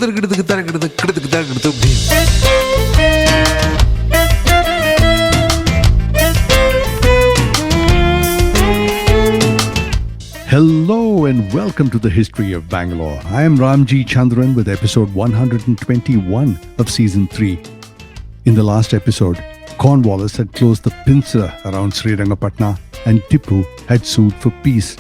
Hello and welcome to the History of Bangalore. I am Ramjee Chandran with episode 121 of season 3. In the last episode, Cornwallis had closed the pincer around Srirangapatna and Tipu had sued for peace.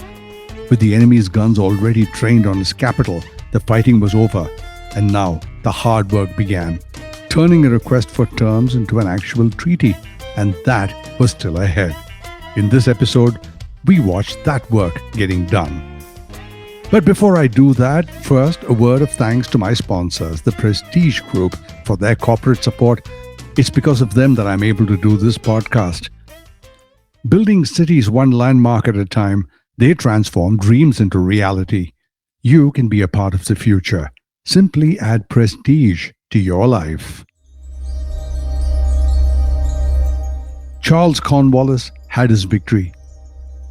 With the enemy's guns already trained on his capital, the fighting was over, and now the hard work began, turning a request for terms into an actual treaty, and that was still ahead. In this episode, we watched that work getting done. But before I do that, first a word of thanks to my sponsors, the Prestige Group, for their corporate support. It's because of them that I'm able to do this podcast. Building cities one landmark at a time, they transform dreams into reality. You can be a part of the future. Simply add prestige to your life. Charles Cornwallis had his victory.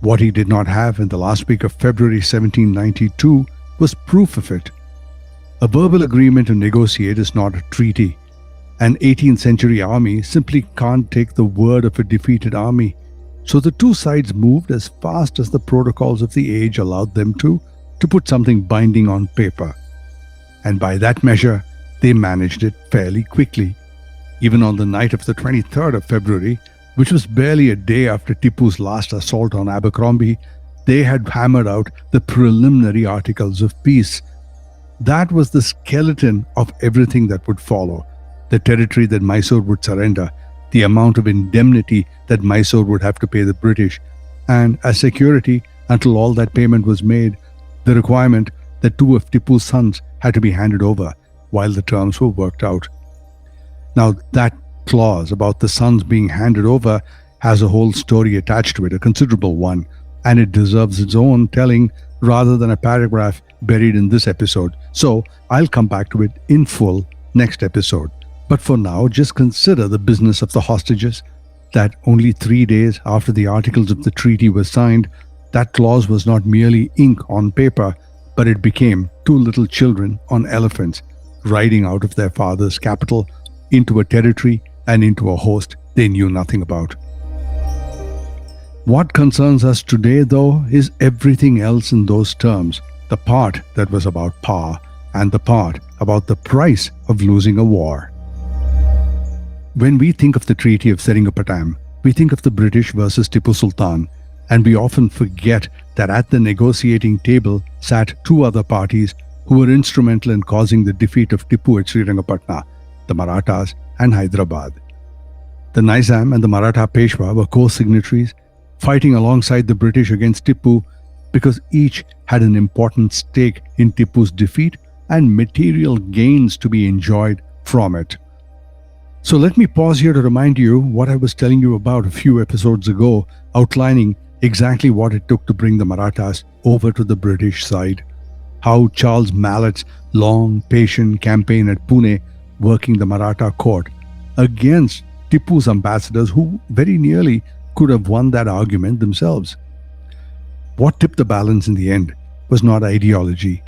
What he did not have in the last week of February 1792 was proof of it. A verbal agreement to negotiate is not a treaty. An 18th century army simply can't take the word of a defeated army. So the two sides moved as fast as the protocols of the age allowed them to put something binding on paper. And by that measure, they managed it fairly quickly. Even on the night of the 23rd of February, which was barely a day after Tipu's last assault on Abercrombie, they had hammered out the preliminary articles of peace. That was the skeleton of everything that would follow. The territory that Mysore would surrender, the amount of indemnity that Mysore would have to pay the British, and as security, until all that payment was made, the requirement that two of Tipu's sons had to be handed over while the terms were worked out. Now that clause about the sons being handed over has a whole story attached to it, a considerable one, and it deserves its own telling rather than a paragraph buried in this episode. So I'll come back to it in full next episode. But for now, just consider the business of the hostages, that only 3 days after the articles of the treaty were signed, that clause was not merely ink on paper, but it became two little children on elephants, riding out of their father's capital into a territory and into a host they knew nothing about. What concerns us today, though, is everything else in those terms, the part that was about power and the part about the price of losing a war. When we think of the Treaty of Seringapatam, we think of the British versus Tipu Sultan, and we often forget that at the negotiating table sat two other parties who were instrumental in causing the defeat of Tipu at Srirangapatna, the Marathas and Hyderabad. The Nizam and the Maratha Peshwa were co-signatories, fighting alongside the British against Tipu because each had an important stake in Tipu's defeat and material gains to be enjoyed from it. So let me pause here to remind you what I was telling you about a few episodes ago, outlining exactly what it took to bring the Marathas over to the British side. How Charles Mallet's long, patient campaign at Pune, working the Maratha court against Tipu's ambassadors who very nearly could have won that argument themselves. What tipped the balance in the end was not ideology.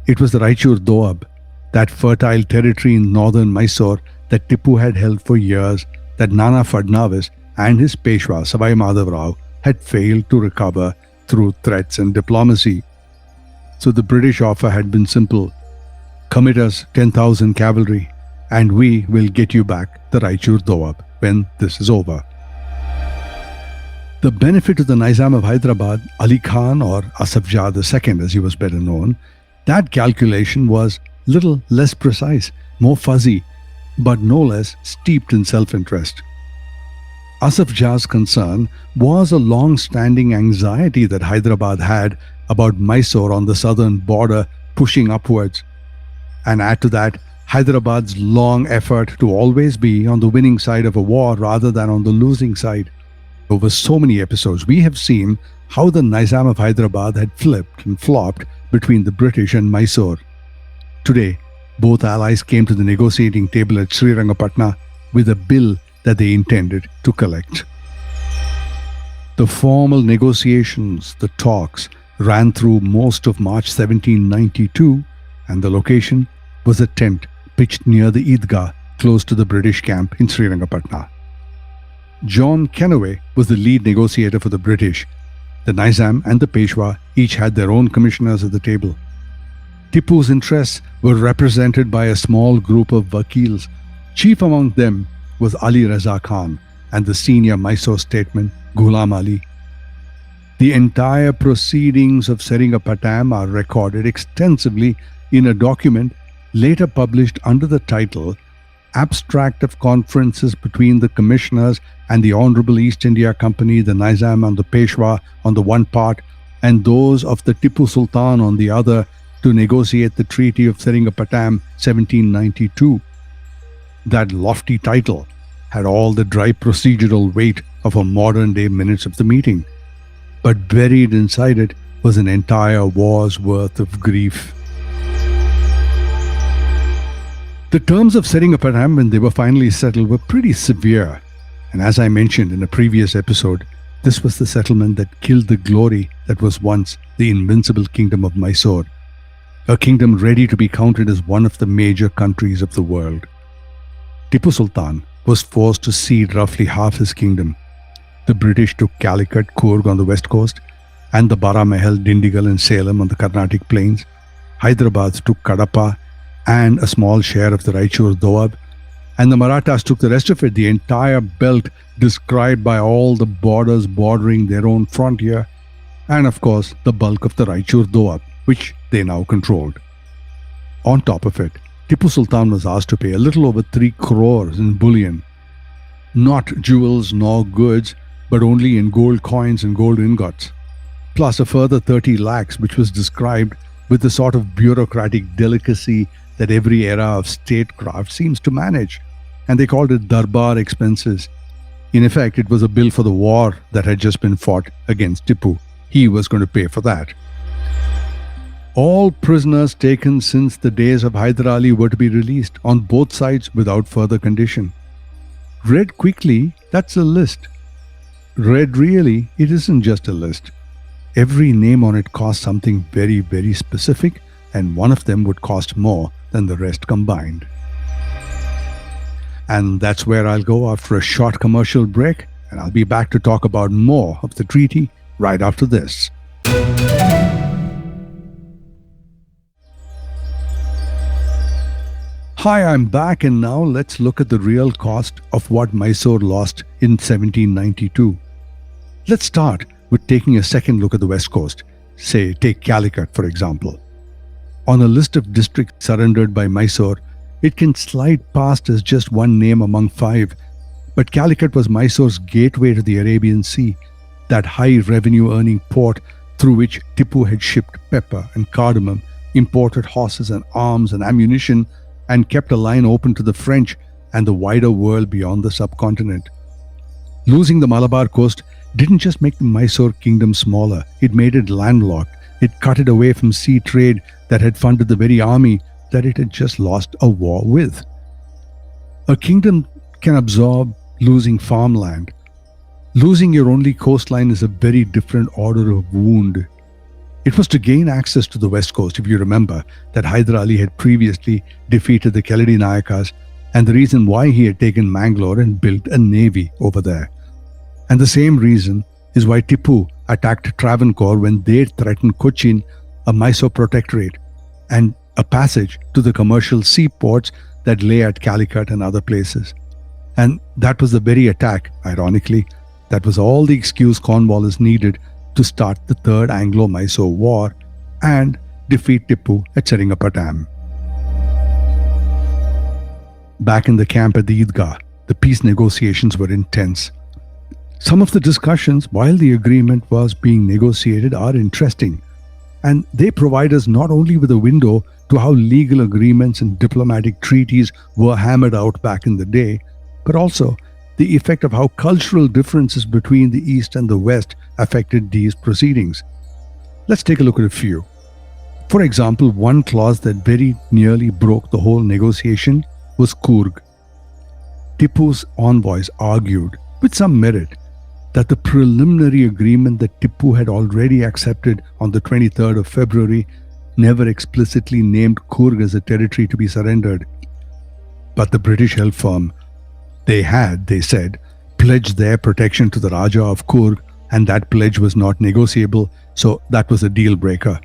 It was the Raichur Doab, that fertile territory in northern Mysore that Tipu had held for years, that Nana Fadnavis and his Peshwa Savai Madhavrao had failed to recover through threats and diplomacy. So the British offer had been simple: commit us 10,000 cavalry and we will get you back the Raichur Doab when this is over. The benefit to the Nizam of Hyderabad, Ali Khan, or Asaf Jah II as he was better known, that calculation was little less precise, more fuzzy, but no less steeped in self-interest. Asaf Jah's concern was a long-standing anxiety that Hyderabad had about Mysore on the southern border pushing upwards. And add to that, Hyderabad's long effort to always be on the winning side of a war rather than on the losing side. Over so many episodes, we have seen how the Nizam of Hyderabad had flipped and flopped between the British and Mysore. Today, both allies came to the negotiating table at Srirangapatna with a bill that they intended to collect. The formal negotiations, the talks, ran through most of March 1792, and the location was a tent pitched near the Eedgah, close to the British camp in Srirangapatna. John Kenaway was the lead negotiator for the British. The Nizam and the Peshwa each had their own commissioners at the table. Tipu's interests were represented by a small group of vakils. Chief among them was Ali Raza Khan and the senior Mysore statesman Ghulam Ali. The entire proceedings of Seringapatam are recorded extensively in a document later published under the title Abstract of Conferences between the Commissioners and the Honourable East India Company, the Nizam and the Peshwa on the one part, and those of the Tipu Sultan on the other, to negotiate the Treaty of Seringapatam 1792. That lofty title had all the dry procedural weight of a modern-day minutes of the meeting, but buried inside it was an entire war's worth of grief. The terms of Seringapatam, when they were finally settled, were pretty severe, and as I mentioned in a previous episode, this was the settlement that killed the glory that was once the invincible kingdom of Mysore, a kingdom ready to be counted as one of the major countries of the world. Tipu Sultan was forced to cede roughly half his kingdom. The British took Calicut, Coorg on the west coast, and the Baramahal, Dindigul and Salem on the Carnatic plains. Hyderabad took Kadapa and a small share of the Raichur Doab, and the Marathas took the rest of it, the entire belt described by all the borders bordering their own frontier, and of course the bulk of the Raichur Doab, which they now controlled. On top of it, Tipu Sultan was asked to pay a little over 3 crores in bullion, not jewels nor goods, but only in gold coins and gold ingots, plus a further 30 lakhs, which was described with the sort of bureaucratic delicacy that every era of statecraft seems to manage, and they called it Darbar expenses. In effect, it was a bill for the war that had just been fought against Tipu. He was going to pay for that. All prisoners taken since the days of Hyder Ali were to be released on both sides without further condition. Read quickly, that's a list. Read really, it isn't just a list. Every name on it cost something very, very specific, and one of them would cost more than the rest combined. And that's where I'll go after a short commercial break, and I'll be back to talk about more of the treaty right after this. Hi, I'm back, and now let's look at the real cost of what Mysore lost in 1792. Let's start with taking a second look at the west coast. Say, take Calicut, for example. On a list of districts surrendered by Mysore, it can slide past as just one name among 5, but Calicut was Mysore's gateway to the Arabian Sea, that high revenue-earning port through which Tipu had shipped pepper and cardamom, imported horses and arms and ammunition, and kept a line open to the French and the wider world beyond the subcontinent. Losing the Malabar coast didn't just make the Mysore kingdom smaller, it made it landlocked. It cut it away from sea trade that had funded the very army that it had just lost a war with. A kingdom can absorb losing farmland. Losing your only coastline is a very different order of wound. It was to gain access to the west coast, if you remember, that Hyder Ali had previously defeated the Keladi Nayakas, and the reason why he had taken Bangalore and built a navy over there. And the same reason is why Tipu attacked Travancore when they threatened Cochin, a Mysore protectorate, and a passage to the commercial seaports that lay at Calicut and other places. And that was the very attack, ironically, that was all the excuse Cornwallis needed to start the Third Anglo-Mysore War and defeat Tipu at Seringapatam. Back in the camp at the Eedgah, the peace negotiations were intense. Some of the discussions while the agreement was being negotiated are interesting, and they provide us not only with a window to how legal agreements and diplomatic treaties were hammered out back in the day, but also the effect of how cultural differences between the East and the West affected these proceedings. Let's take a look at a few. For example, one clause that very nearly broke the whole negotiation was Coorg. Tipu's envoys argued, with some merit, that the preliminary agreement that Tipu had already accepted on the 23rd of February never explicitly named Coorg as a territory to be surrendered. But the British held firm. They had, they said, pledged their protection to the Raja of Coorg, and that pledge was not negotiable, so that was a deal breaker.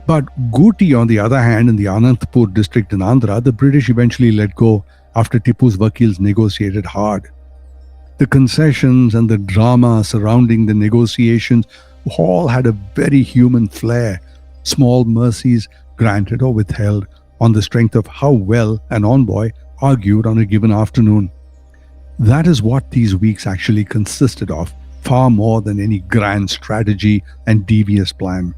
But Guti, on the other hand, in the Anantapur district in Andhra, the British eventually let go after Tipu's Vakils negotiated hard. The concessions and the drama surrounding the negotiations all had a very human flair, small mercies granted or withheld on the strength of how well an envoy argued on a given afternoon. That is what these weeks actually consisted of, far more than any grand strategy and devious plan.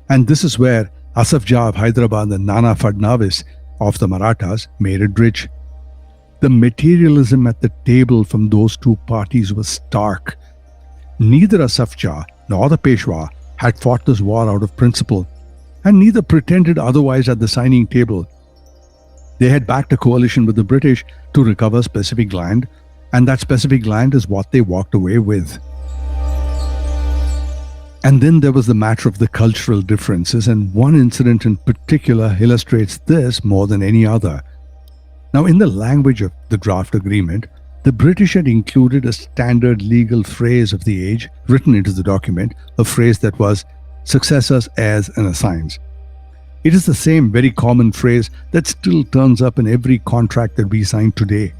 And this is where Asaf Jah of Hyderabad and Nana Fadnavis of the Marathas made it rich. The materialism at the table from those two parties was stark. Neither Asaf Jah nor the Peshwa had fought this war out of principle, and neither pretended otherwise at the signing table. They had backed a coalition with the British to recover specific land, and that specific land is what they walked away with. And then there was the matter of the cultural differences, and one incident in particular illustrates this more than any other. Now, in the language of the draft agreement, the British had included a standard legal phrase of the age written into the document, a phrase that was successors, heirs, and assigns. It is the same very common phrase that still turns up in every contract that we sign today.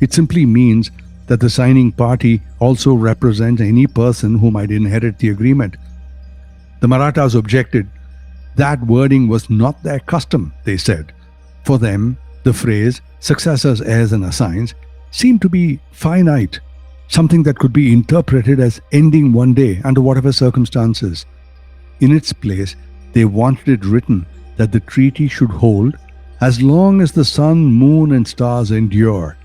It simply means that the signing party also represents any person who might inherit the agreement. The Marathas objected. That wording was not their custom, they said. For them, the phrase successors, heirs, and assigns seemed to be finite, something that could be interpreted as ending one day under whatever circumstances. In its place, they wanted it written that the treaty should hold as long as the sun, moon, and stars endure.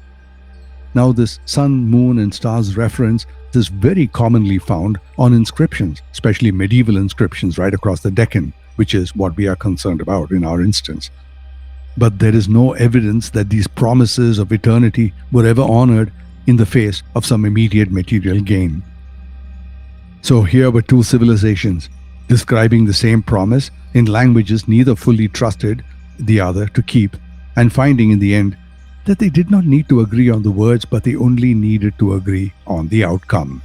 Now, this sun, moon, and stars reference is very commonly found on inscriptions, especially medieval inscriptions right across the Deccan, which is what we are concerned about in our instance. But there is no evidence that these promises of eternity were ever honored in the face of some immediate material gain. So here were two civilizations describing the same promise in languages neither fully trusted the other to keep, and finding in the end that they did not need to agree on the words, but they only needed to agree on the outcome.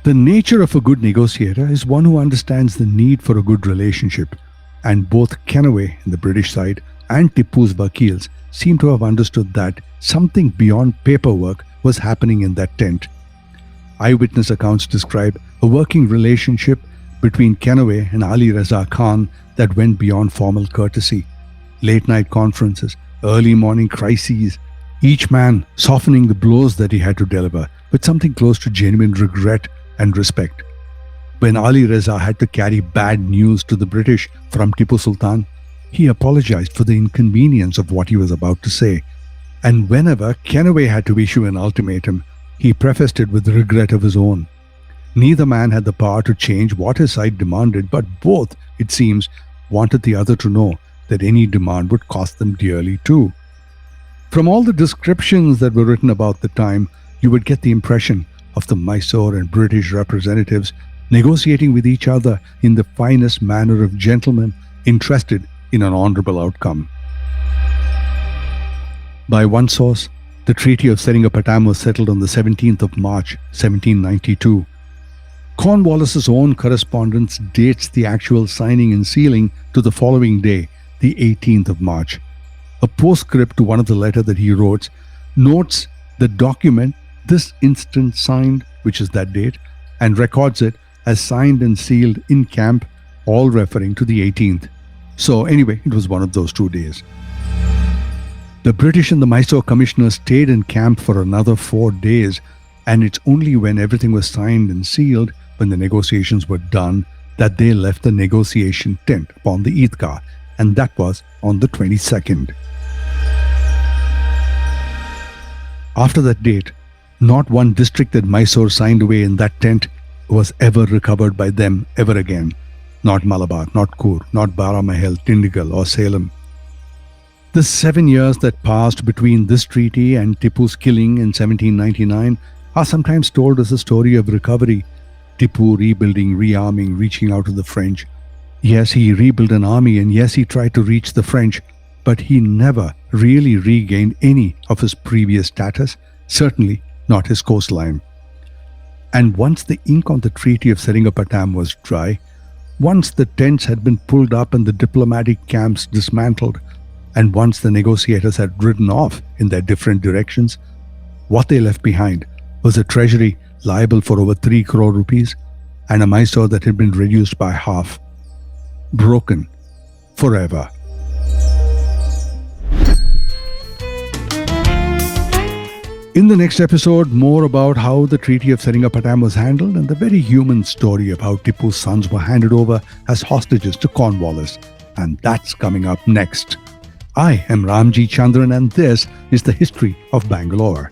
The nature of a good negotiator is one who understands the need for a good relationship, and both Kenaway in the British side and Tipu's Vakils seem to have understood that something beyond paperwork was happening in that tent. Eyewitness accounts describe a working relationship between Kenaway and Ali Reza Khan that went beyond formal courtesy. Late night conferences, early morning crises, each man softening the blows that he had to deliver with something close to genuine regret and respect. When Ali Reza had to carry bad news to the British from Tipu Sultan, he apologized for the inconvenience of what he was about to say. And whenever Kenaway had to issue an ultimatum, he prefaced it with regret of his own. Neither man had the power to change what his side demanded, but both, it seems, wanted the other to know that any demand would cost them dearly too. From all the descriptions that were written about the time, you would get the impression of the Mysore and British representatives negotiating with each other in the finest manner of gentlemen interested in an honorable outcome. By one source, the Treaty of Seringapatam was settled on the 17th of March, 1792. Cornwallis's own correspondence dates the actual signing and sealing to the following day, the 18th of March. A postscript to one of the letters that he wrote notes the document this instant signed, which is that date, and records it as signed and sealed in camp, all referring to the 18th. So anyway, it was one of those 2 days. The British and the Mysore commissioners stayed in camp for another 4 days, and it's only when everything was signed and sealed, when the negotiations were done, that they left the negotiation tent upon the Eedgah, and that was on the 22nd. After that date, not one district that Mysore signed away in that tent was ever recovered by them ever again. Not Malabar, not Coorg, not Baramahal, Tindigal or Salem. The 7 years that passed between this treaty and Tipu's killing in 1799 are sometimes told as a story of recovery. Tipu rebuilding, rearming, reaching out to the French. Yes, he rebuilt an army and yes, he tried to reach the French, but he never really regained any of his previous status, certainly not his coastline. And once the ink on the Treaty of Seringapatam was dry, once the tents had been pulled up and the diplomatic camps dismantled, and once the negotiators had ridden off in their different directions, what they left behind was a treasury liable for over 3 crore rupees and a Mysore that had been reduced by half. Broken forever. In the next episode, more about how the Treaty of Seringapatam was handled and the very human story of how Tipu's sons were handed over as hostages to Cornwallis. And that's coming up next. I am Ramjee Chandran and this is the history of Bangalore.